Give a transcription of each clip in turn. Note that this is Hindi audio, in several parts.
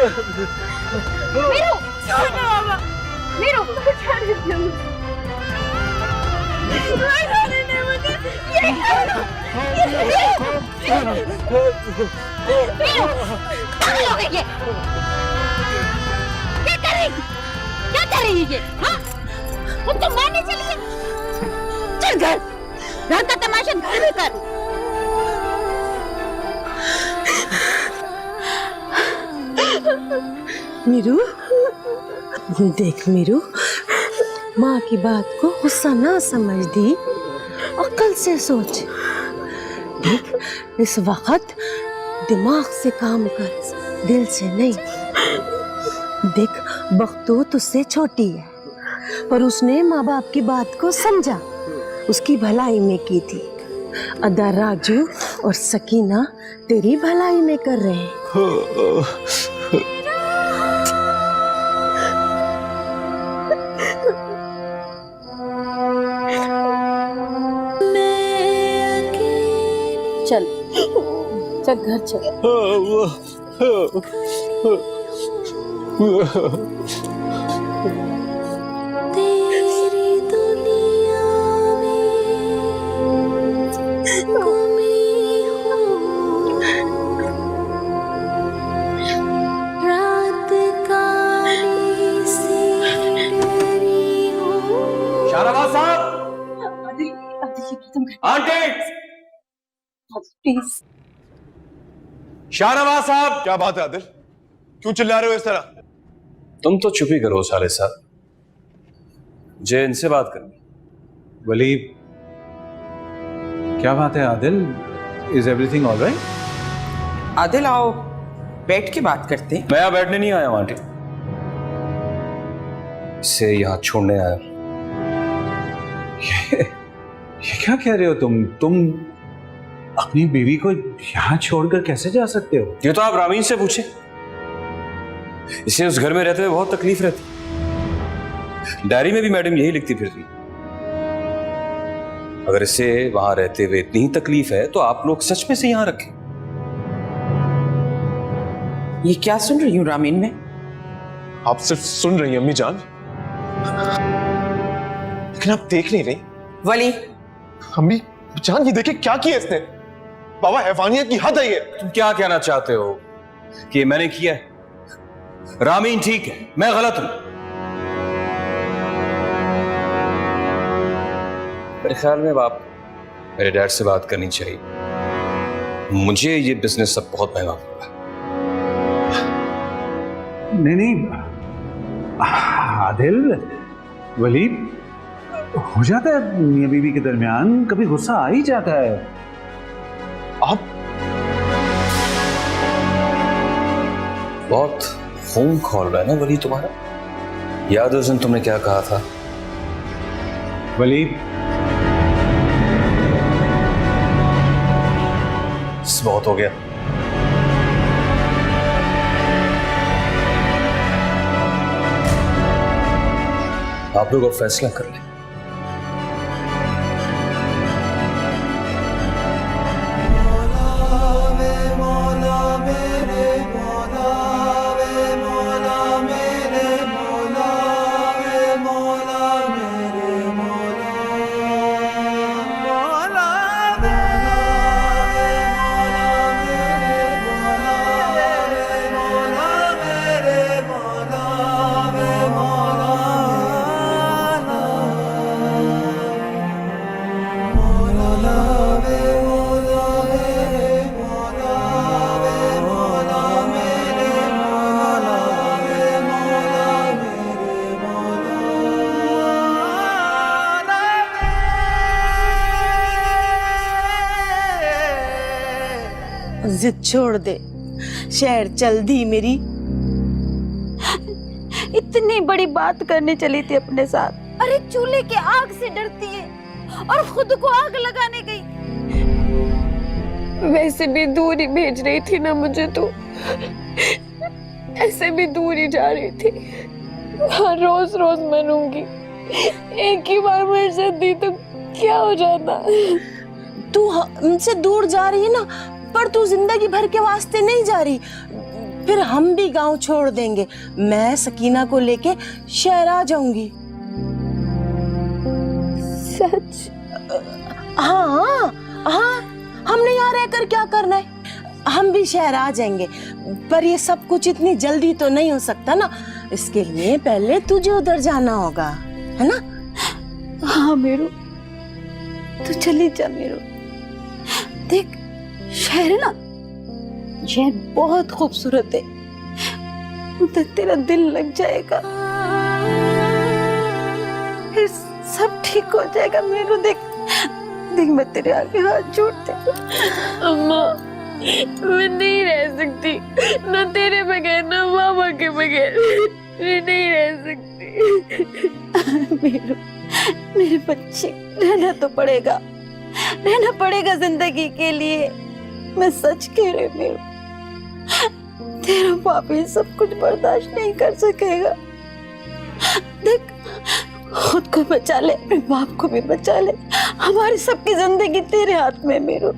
मीरू, बाबा, मीरू, क्या कर रही है? हाँ? तुम तो मारने चली है। चल घर, रात का तमाशा घर में कर। मीरू, देख मीरू, माँ की बात को गुस्सा ना समझ दी, अक्ल से सोच। देख, इस वक्त दिमाग से काम कर, दिल से नहीं। देख, बख्तू तुझसे छोटी है, पर उसने माँ बाप की बात को समझा, उसकी भलाई में की थी। अदा, राजू और सकीना तेरी भलाई में कर रहे हैं। चल, चल घर चल। तेरी दुनिया में रात काली से डरी हूँ। शाहनवाज साहब, आंटी, प्लीज। शाहनवाज साहब। क्या बात है आदिल, क्यों चिल्ला रहे हो इस तरह? तुम तो चुप ही करो साले साहब, मुझे इनसे बात करनी। वली, क्या बात है Adil? Is everything all right? Adil, आओ बैठ के बात करते हैं। मैं यहाँ बैठने नहीं आया हूं आंटी, इसे यहाँ छोड़ने आया हूं। ये क्या कह रहे हो तुम अपनी बीवी को यहाँ छोड़कर कैसे जा सकते हो? ये तो आप रामीन से पूछे, इसे उस घर में रहते हुए बहुत तकलीफ रहती। डायरी में भी मैडम यही लिखती फिरती। अगर इसे वहां रहते हुए इतनी ही तकलीफ है तो आप लोग सच में से यहां रखें। ये क्या सुन रही हूँ रामीन में? आप सिर्फ सुन रही हैं अम्मी जान, लेकिन आप देख नहीं रही। वली, अम्मी जान, ये देखिए क्या किया इसने। बाबा, हैवानियत की हद है ये। तुम क्या कहना चाहते हो कि ये मैंने किया है? रामीन ठीक है, मैं गलत हूं। मेरे ख्याल में आप मेरे डैड से बात करनी चाहिए। मुझे ये बिजनेस सब बहुत महंगा पड़ा। नहीं आदिल, वली, हो जाता है मियां बीवी के दरमियान, कभी गुस्सा आ ही जाता है। आप बहुत खून खोल रहा है ना वली तुम्हारा। याद है उस दिन तुमने क्या कहा था? वली, बहुत हो गया। आप लोग अब फैसला कर लें। जिद छोड़ दे, शहर चल दी मेरी। इतनी बड़ी बात करने चली थी अपने साथ, अरे चूल्हे के आग से डरती है और खुद को आग लगाने गई। वैसे भी दूर ही भेज रही थी ना मुझे, तो ऐसे भी दूर ही जा रही थी। रोज रोज मनूंगी, एक ही बार मुझे दी तो क्या हो जाता। तू हमसे दूर जा रही है ना, पर तू जिंदगी भर के वास्ते नहीं जा रही। फिर हम भी गांव छोड़ देंगे। मैं सकीना को लेके शहर आ जाऊंगी। सच? हाँ हाँ, हमने यहाँ रहकर क्या करना है, हम भी शहर आ जाएंगे। पर ये सब कुछ इतनी जल्दी तो नहीं हो सकता ना, इसके लिए पहले तुझे उधर जाना होगा, है ना? हाँ मेरू, तू चली जा मेरू। देख, शहर है ना, शहर बहुत खूबसूरत है, उधर तेरा दिल लग जाएगा, फिर सब ठीक हो जाएगा मेरू। देख देख, मैं तेरे आगे हाथ जोड़ती हूँ। अम्मा, मैं नहीं रह सकती, ना तेरे बगैर ना मामा के बगैर, मैं नहीं रह सकती। मेरू, मेरे बच्चे, रहना तो पड़ेगा, रहना पड़ेगा जिंदगी के लिए। मैं सच कह रही हूँ मेरू, तेरा बाप ये सब कुछ बर्दाश्त नहीं कर सकेगा। देख, खुद को बचा ले, अपने बाप को भी बचा ले, हमारी सबकी जिंदगी तेरे हाथ में मेरू।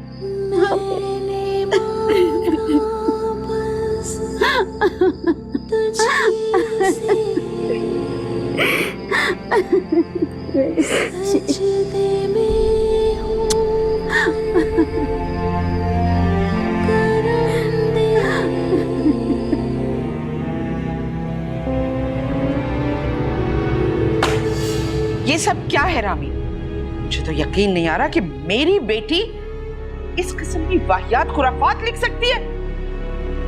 ये सब क्या है रामी? मुझे तो यकीन नहीं आ रहा कि मेरी बेटी इस किस्म की वाहियात खुराफात लिख सकती है।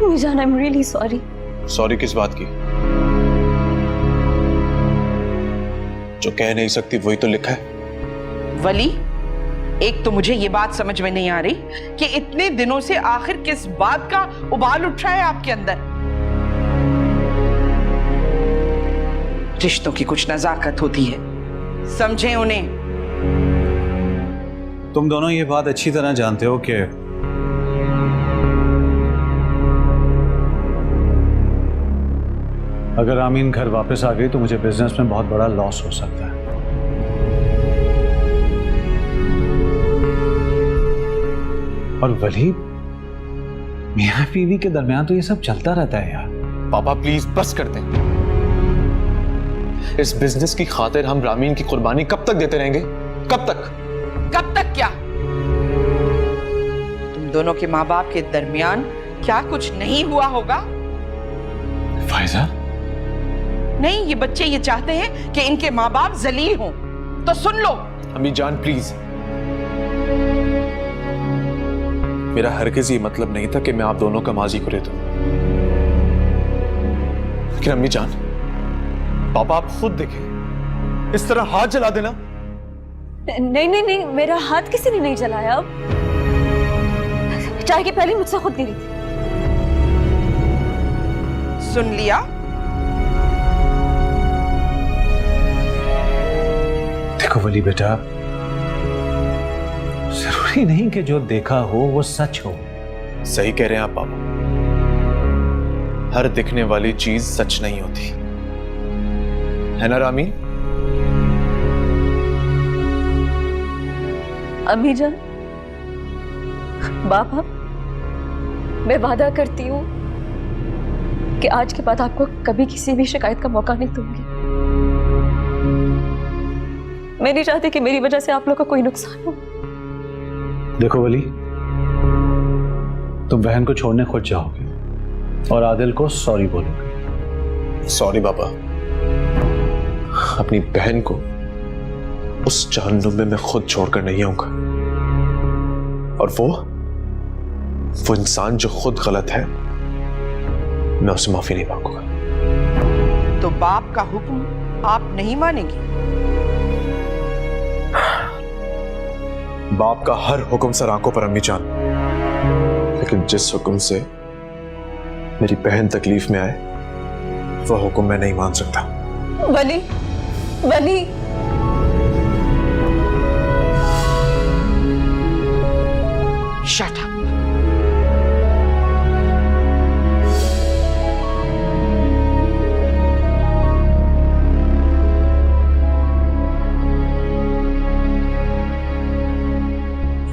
Mizan, I am really sorry. Sorry किस बात की? जो कह नहीं सकती वही तो लिखा है। वली, एक तो मुझे ये बात समझ में नहीं आ रही कि इतने दिनों से आखिर किस बात का उबाल उठ रहा है आपके अंदर। रिश्तों की कुछ नजाकत होती है, समझे उन्हें। तुम दोनों ये बात अच्छी तरह जानते हो कि अगर आमीन घर वापस आ गई तो मुझे बिजनेस में बहुत बड़ा लॉस हो सकता है। और वली, मियां बीवी के दरमियान तो ये सब चलता रहता है यार। पापा प्लीज बस कर दें। इस बिजनेस की खातिर हम रामीन की कुर्बानी कब तक देते रहेंगे? कब तक? कब तक क्या? तुम दोनों के माँ बाप के दरमियान क्या कुछ नहीं हुआ होगा? फायजा, नहीं, ये बच्चे ये चाहते हैं कि इनके माँ बाप जलील हों, तो सुन लो। अम्मी जान प्लीज, मेरा हरगिज ये मतलब नहीं था कि मैं आप दोनों का माजी करे दूं। लेकिन अम्मी जान, पापा आप खुद देखें, इस तरह हाथ जला देना। नहीं नहीं नहीं, मेरा हाथ किसी ने नहीं जलाया। अब चाय के पहले मुझसे खुद गिरी थी। सुन लिया? देखो वली बेटा, जरूरी नहीं कि जो देखा हो वो सच हो। सही कह रहे हैं आप पापा, हर दिखने वाली चीज सच नहीं होती, है ना रामी? अम्मी जान, बाबा, मैं वादा करती हूँ कि आज के बाद आपको कभी किसी भी शिकायत का मौका नहीं दूंगी। मैं नहीं चाहती कि मेरी वजह से आप लोगों का कोई नुकसान हो। देखो वली, तुम बहन को छोड़ने खुद जाओगे और आदिल को सॉरी बोलोगे। सॉरी पापा, अपनी बहन को उस जहन्नुम में मैं खुद छोड़कर नहीं आऊंगा। और वो इंसान जो खुद गलत है, मैं उसे माफी नहीं मांगूंगा। तो बाप का हुक्म आप नहीं मानेंगे? बाप का हर हुक्म सर आंखों पर अम्मी जान, लेकिन जिस हुक्म से मेरी बहन तकलीफ में आए, वह हुक्म मैं नहीं मान सकता। वली, वली, शट अप।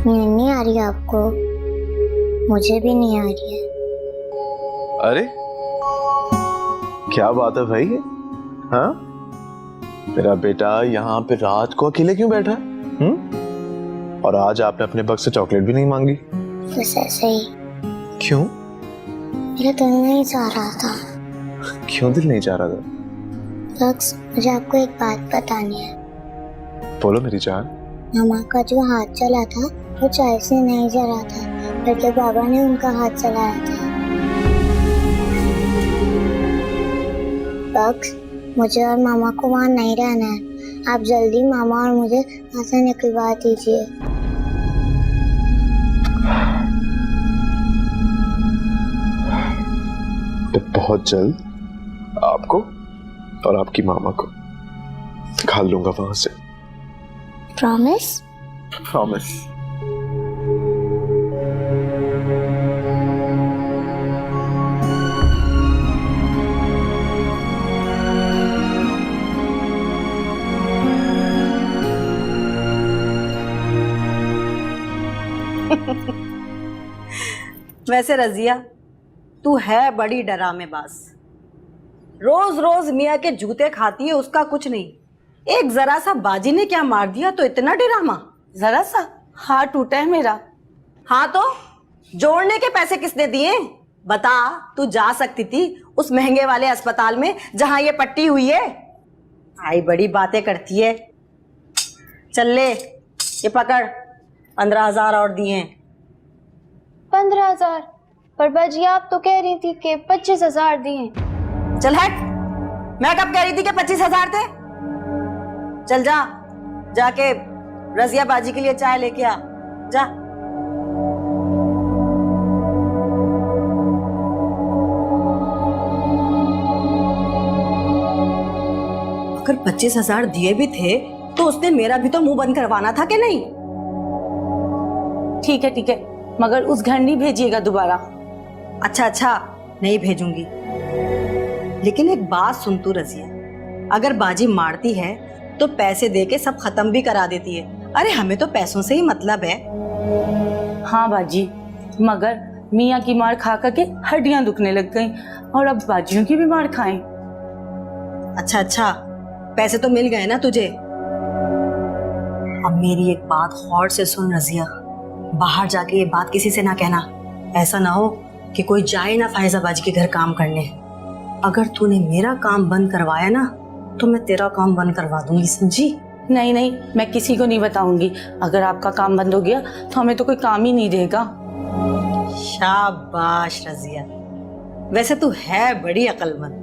नींद नहीं आ रही आपको? मुझे भी नहीं आ रही है। अरे क्या बात है भाई? हाँ, मेरा बेटा यहाँ पे रात को अकेले क्यों बैठा है? और आज आपने अपने बक्स से चॉकलेट भी नहीं मांगी? बस ऐसे ही। क्यों? मेरा दिल नहीं चाह रहा था। क्यों दिल नहीं चाह रहा था? बक्स, मुझे आपको एक बात बतानी है। बोलो मेरी जान। मामा का जो हाथ चला था वो चाय से नहीं जला था, बल्कि बाबा ने उनका हाथ चलाया था। बक्स, मुझे और मामा को वहाँ नहीं रहना है। आप जल्दी मामा और मुझे वहाँ से निकलवा दीजिए। तो बहुत जल्द आपको और आपकी मामा को निकाल लूंगा वहां से। प्रॉमिस? प्रॉमिस। वैसे रजिया, तू है बड़ी डरामेबाज। रोज रोज मियाँ के जूते खाती है, उसका कुछ नहीं। एक जरा सा बाजी ने क्या मार दिया तो इतना डरामा? जरा सा हाथ टूटा है मेरा। हाँ तो जोड़ने के पैसे किसने दिए? बता, तू जा सकती थी उस महंगे वाले अस्पताल में जहां ये पट्टी हुई है। आई बड़ी बातें करती है। चल ले, ये पकड़, 15,000 और दिए। 15,000? पर बाजी आप तो कह रही थी कि 25,000 दिए। चल हट, मैं कब कह रही थी कि 25,000 थे? चल जा, जाके रजिया बाजी के लिए चाय लेके आ, जा। अगर 25,000 दिए भी थे तो उसने मेरा भी तो मुंह बंद करवाना था कि नहीं? ठीक है, मगर उस घर नहीं भेजिएगा दोबारा। अच्छा, नहीं भेजूंगी। लेकिन एक बात सुन तू रजिया, अगर बाजी मारती है तो पैसे देके सब खत्म भी करा देती है। अरे हमें तो पैसों से ही मतलब है। हाँ बाजी, मगर मियाँ की मार खा करके हड्डियां दुखने लग गईं और अब बाजियों की भी मार खाएं। अच्छा, पैसे तो मिल गए ना तुझे? अब मेरी एक बात गौर से सुन रजिया, बाहर जाके ये बात किसी से ना कहना। ऐसा ना हो कि कोई जाए ना फायजाबाजी के घर काम करने। अगर तूने मेरा काम बंद करवाया ना तो मैं तेरा काम बंद करवा दूंगी, समझी? नहीं, मैं किसी को नहीं बताऊंगी। अगर आपका काम बंद हो गया तो हमें तो कोई काम ही नहीं देगा। शाबाश रजिया, वैसे तू है बड़ी अक्लमंद।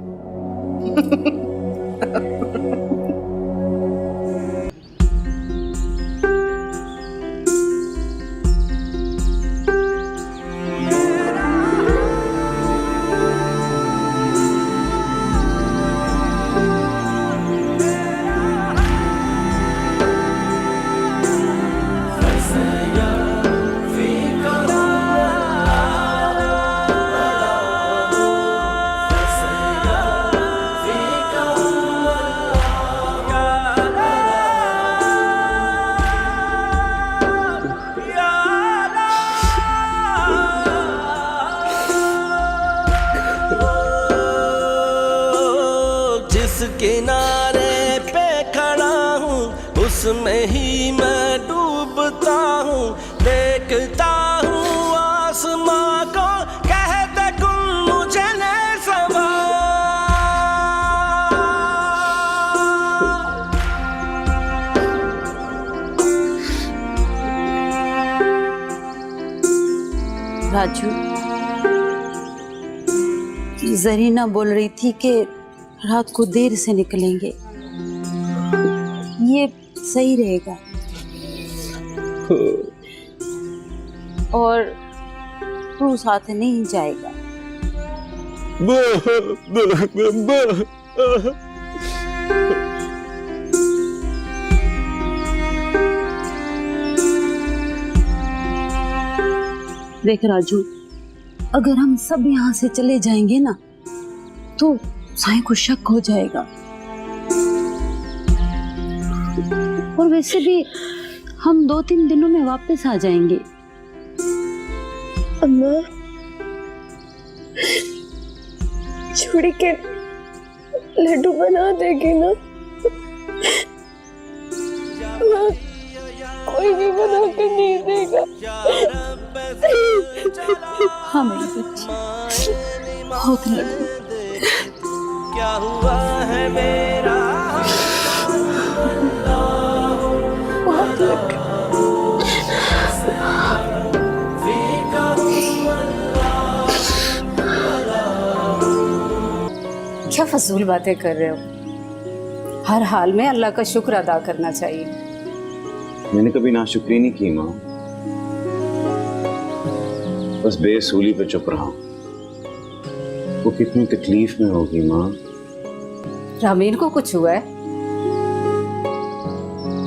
किनारे पे खड़ा हूँ उसमें ही मैं डूबता हूँ, देखता हूँ आसमां को, कहते कुल मुझे ले सवा। राजू, जरीना बोल रही थी कि रात को देर से निकलेंगे, ये सही रहेगा। और तू साथ नहीं जाएगा? देख राजू, अगर हम सब यहाँ से चले जाएंगे ना तो साईं को शक हो जाएगा। और वैसे भी हम 2-3 दिनों में वापस आ जाएंगे। अम्मा, छोड़ के लड्डू बना देगी ना, कोई भी बना के नहीं देगा। हाँ मेरी बच्ची, बहुत लड्डू। क्या हुआ है मेरा बहुत लड्डू। क्या फजूल बातें कर रहे हो? हर हाल में अल्लाह का शुक्र अदा करना चाहिए। मैंने कभी नाशुक्री नहीं की माँ, बस बेसूली पे चुप रहा। वो कितनी तकलीफ में होगी माँ। रामीन को कुछ हुआ है?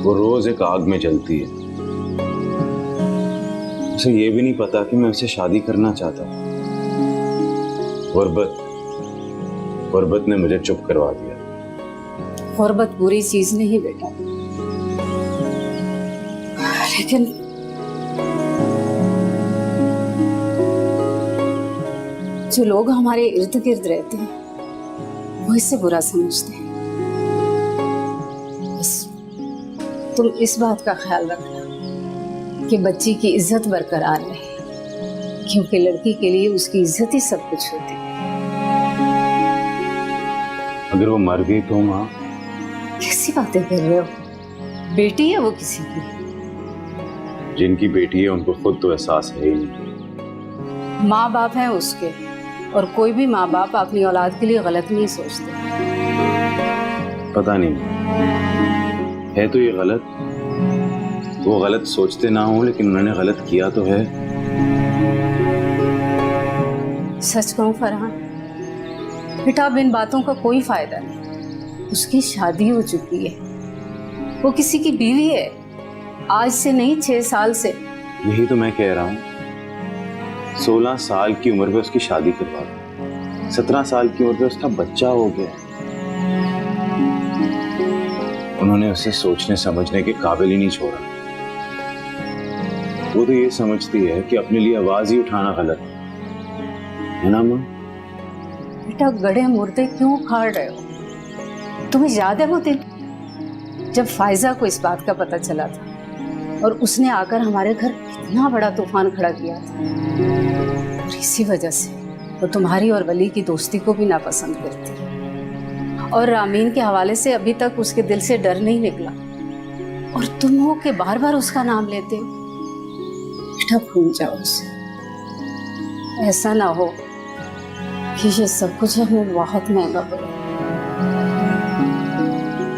वो रोज एक आग में जलती है। उसे ये भी नहीं पता कि मैं उसे शादी करना चाहता हूँ। गुरबत ने मुझे चुप करवा दिया। गुरबत बुरी चीज नहीं बेटा, लेकिन जो लोग हमारे इर्द गिर्द रहते हैं वो इससे बुरा समझते हैं। बस तुम इस बात का ख्याल रखना कि बच्ची की इज्जत बरकरार रहे, क्योंकि लड़की के लिए उसकी इज्जत ही सब कुछ होती है। अगर वो मर गई तो माँ? कैसी बातें कर रहे हो? बेटी है वो किसी की। जिनकी बेटी है उनको खुद तो एहसास है ही नहीं। माँ बाप हैं उसके, और कोई भी माँ बाप अपनी औलाद के लिए गलत नहीं सोचते। पता नहीं है तो ये गलत, वो गलत सोचते ना हो लेकिन उन्होंने गलत किया तो है। सच कहूं फरहान बेटा, अब इन बातों का कोई फायदा नहीं। उसकी शादी हो चुकी है, वो किसी की बीवी है। आज से नहीं 6 साल से। यही तो मैं कह रहा हूँ, 16 साल की उम्र में उसकी शादी करवा दी, 17 साल की उम्र में उसका बच्चा हो गया। उन्होंने उसे सोचने समझने के काबिल ही नहीं छोड़ा। वो तो ये समझती है कि अपने लिए आवाज ही उठाना गलत है ना माँ? बेटा गड़े मुर्दे क्यों उखाड़ रहे हो? तुम्हें याद है वो दिन जब फायजा को इस बात का पता चला था और उसने आकर हमारे घर कितना बड़ा तूफान खड़ा किया था। और इसी वजह से वो तुम्हारी और वली की दोस्ती को भी नापसंद करती, और रामीन के हवाले से अभी तक उसके दिल से डर नहीं निकला। और तुम हो के बार बार उसका नाम लेते हो। बेटा भूल जाओ उसे, ऐसा ना हो कि ये सब कुछ हमें बहुत महंगा पड़े।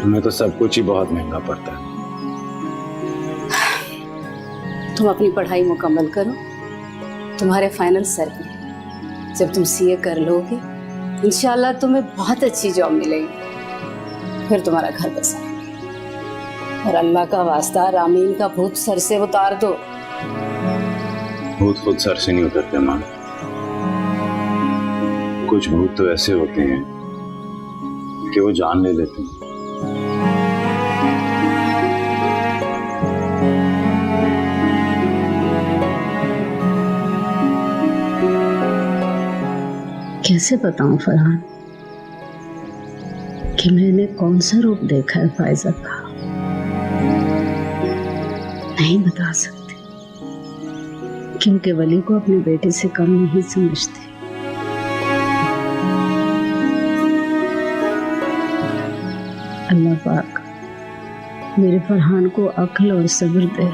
हमें तो सब कुछ ही बहुत महंगा पड़ता है। तुम अपनी पढ़ाई मुकम्मल करो, तुम्हारे फाइनल सर में। जब तुम सीए कर लोगे इंशाल्लाह तुम्हें बहुत अच्छी जॉब मिलेगी, फिर तुम्हारा घर बसाएंगे। और अल्लाह का वास्ता रामीन का भूत सर से उतार दो। भूत खुद सर से नहीं उतरते माँ, कुछ भूत तो ऐसे होते हैं कि वो जान ले लेते हैं। कैसे बताऊं फरहान कि मैंने कौन सा रूप देखा है फायजा का? नहीं बता सकते, क्योंकि वली को अपने बेटे से कम नहीं समझते। अल्लाह पाक मेरे फरहान को अक्ल और सब्र दे।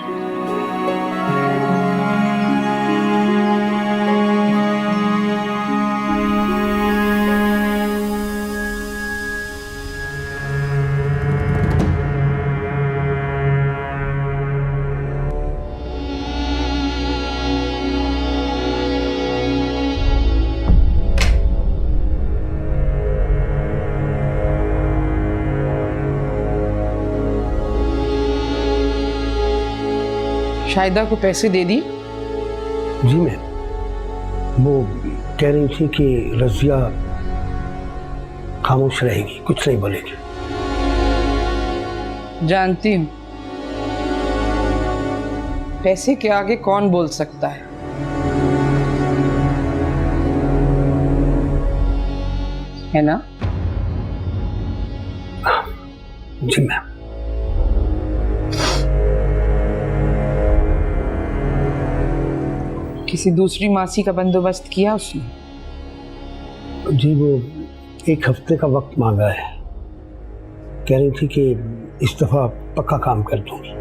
शाहिदा को पैसे दे दी? जी मैम, वो कह रही थी कि रज़िया खामोश रहेगी, कुछ नहीं बोलेगी। जानती हूँ, पैसे के आगे कौन बोल सकता है ना? जी मैम। किसी दूसरी मासी का बंदोबस्त किया उसने? जी वो 1 हफ्ते का वक्त मांगा है, कह रही थी कि इस दफा पक्का काम कर दूंगी।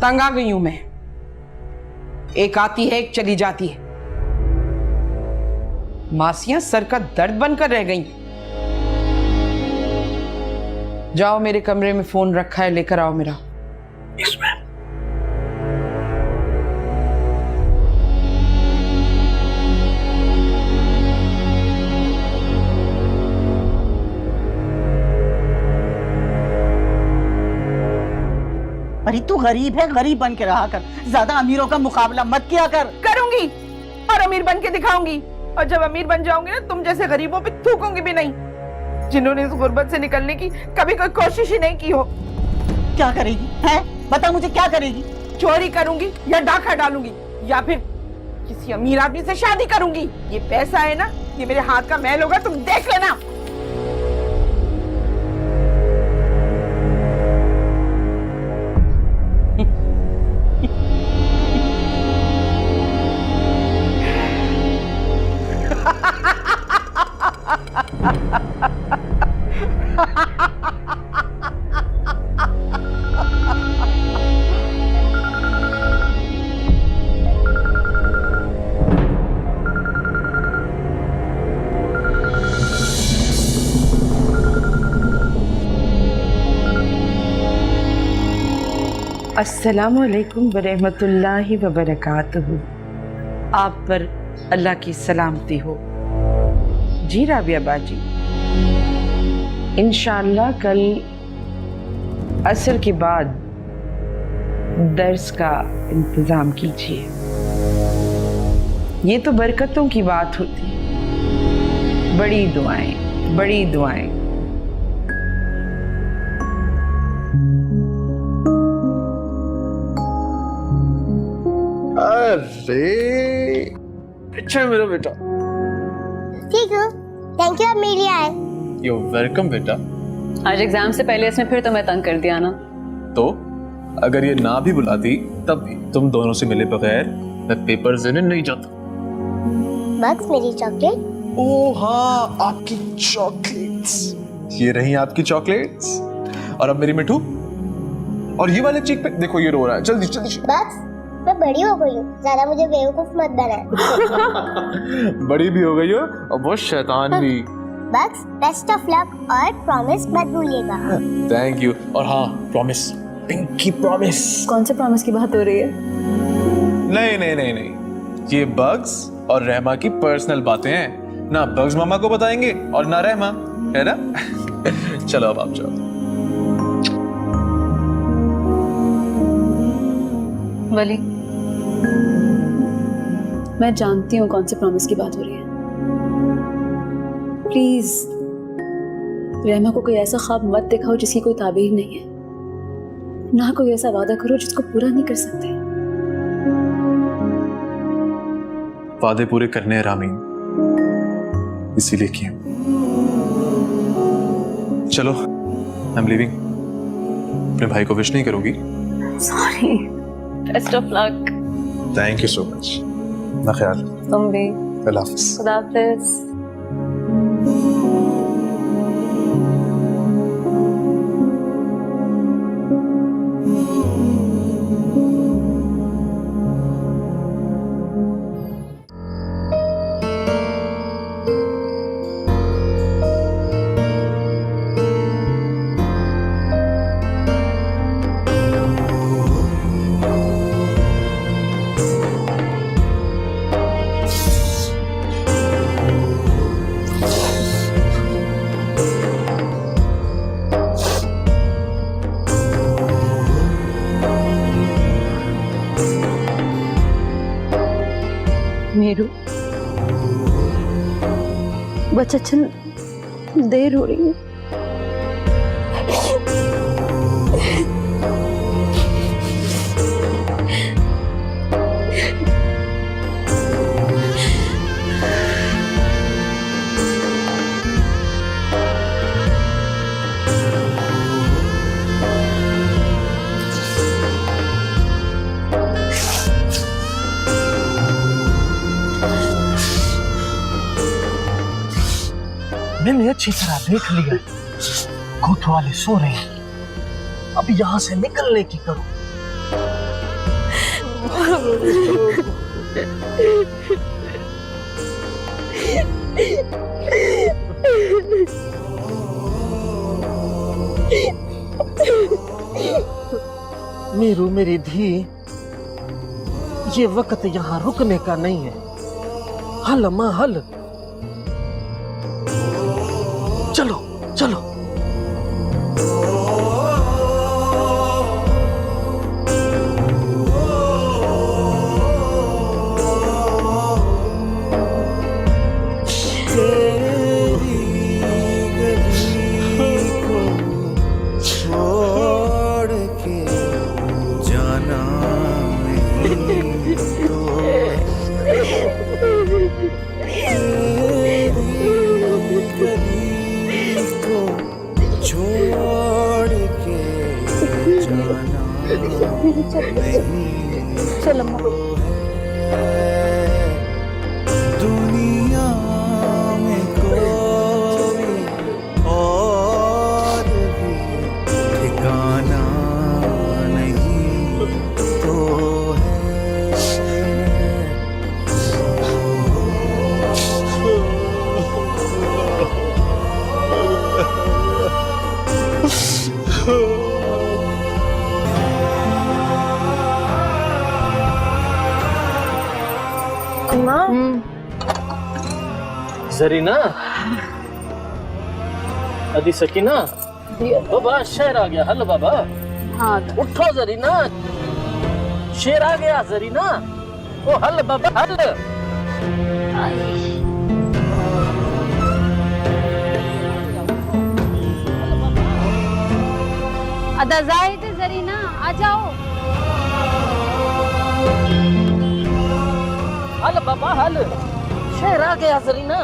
तंग आ गई हूं मैं। एक आती है एक चली जाती है। मासियां सर का दर्द बनकर रह गई। जाओ, मेरे कमरे में फोन रखा है, लेकर आओ मेरा। Yes ma'am. अरे तू गरीब है, गरीब बन के रहा कर, ज्यादा अमीरों का मुकाबला मत किया कर। करूंगी और अमीर बन के दिखाऊंगी, और जब अमीर बन जाऊंगी ना, तुम जैसे गरीबों पे थूकूंगी भी नहीं, जिन्होंने इस गुर्बत से निकलने की कभी कोई कोशिश ही नहीं की हो। क्या करेगी हैं? बता मुझे क्या करेगी? चोरी करूंगी या डाका डालूंगी या फिर किसी अमीर आदमी से शादी करूंगी। ये पैसा है ना, ये मेरे हाथ का मैल होगा, तुम देख लेना। अस्सलामुअलैकुम वरहमतुल्लाहि वबरकातुहू। आप पर अल्लाह की सलामती हो। जी राबिया बाजी, इंशाअल्लाह कल असर के बाद दर्स का इंतजाम कीजिए। ये तो बरकतों की बात होती है। बड़ी दुआएं, बड़ी दुआएं। अरे अच्छा है मेरा बेटा। ठीक है, थैंक यू आप मेरे लिए आए। यू वेलकम बेटा। आज एग्जाम से पहले इसने फिर तुम्हें तंग कर दिया ना। तो अगर ये ना भी बुलाती तब भी तुम दोनों से मिले बगैर मैं पेपर देने नहीं जाता। बग्स मेरी चॉकलेट। ओह हाँ, आपकी चॉकलेट्स। ये रही आपकी चॉकलेट्स। और अब मेरी मिठू। और ये वाले चीक पे देखो, ये रो रहा है। जल्दी जल्दी। बग्स मैं बड़ी हो गई हूँ, ज्यादा मुझे बेवकूफ मत बना। बड़ी भी हो गई हो और बहुत शैतान भी। बग्स बेस्ट ऑफ लक और प्रॉमिस मत भूलिएगा। Thank you. और हाँ, प्रॉमिस, पिंकी प्रॉमिस। कौन से प्रॉमिस की बात हो रही है? नहीं नहीं नहीं नहीं, ये बग्स और रहमा की पर्सनल बातें हैं। ना बग्स मामा को बताएंगे और ना रहमा, है ना? चलो अब आप जाओ। वली, मैं जानती हूँ कौन से प्रॉमिस की बात हो रही है। प्लीज रहमा को कोई ऐसा ख्वाब मत दिखाओ जिसकी कोई ताबीर नहीं है, ना कोई ऐसा वादा करो जिसको पूरा नहीं कर सकते। वादे पूरे करने हैं रामीन, इसीलिए किए। चलो, आई एम लिविंग। अपने भाई को विश नहीं करोगी? Sorry. Best of luck. Thank you so much. ना ख्याल। तुम भी। अल्लाह हाफ़िज़। खुदा हाफ़िज़। मेरू, बच्चा चल देर हो रही है। मैंने अच्छी तरह देख लिया, कोतवाली सो रहे हैं। अब यहाँ से निकलने की करो। मीरू मेरी धी, ये वक्त यहाँ रुकने का नहीं है। हल माँ हल, चलो चलो। चलो दुनिया में कोई और भी ठिकाना नहीं तो जरीना, अदी सकीना, बाबा शेर आ गया। हल बाबा, हाँ उठो जरीना, शेर आ गया जरीना। ओ हल बाबा हल। अदा जाहिद जरीना, आ जाओ। हल बाबा हल, शेर आ गया जरीना।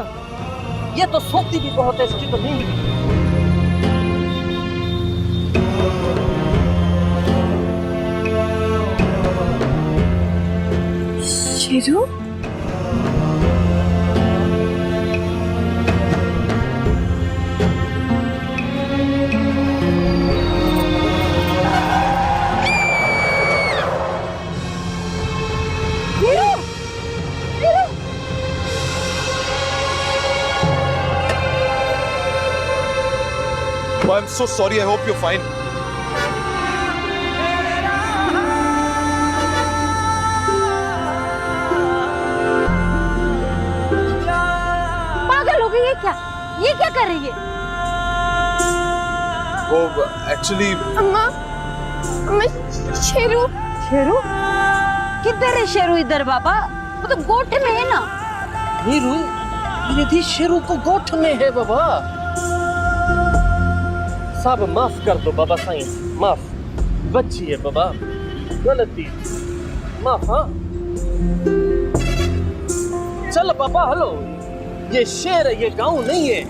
ये तो सोती भी बहुत है, इसकी तो नींद भी। Sheru, I'm so sorry. I hope you're fine. पागल हो गई है क्या? ये क्या कर रही है? वो एक्चुअली अम्मा, शेरू। शेरू किधर है? शेरू इधर बाबा, वो तो गोठ में है ना। मीरू, ये थी शेरू को गोठ में है बाबा। सब माफ कर दो बाबा साईं, माफ। बच्ची है बाबा, गलती माफ। हाँ चल बाबा, हेलो, ये शेर है, ये गांव नहीं है।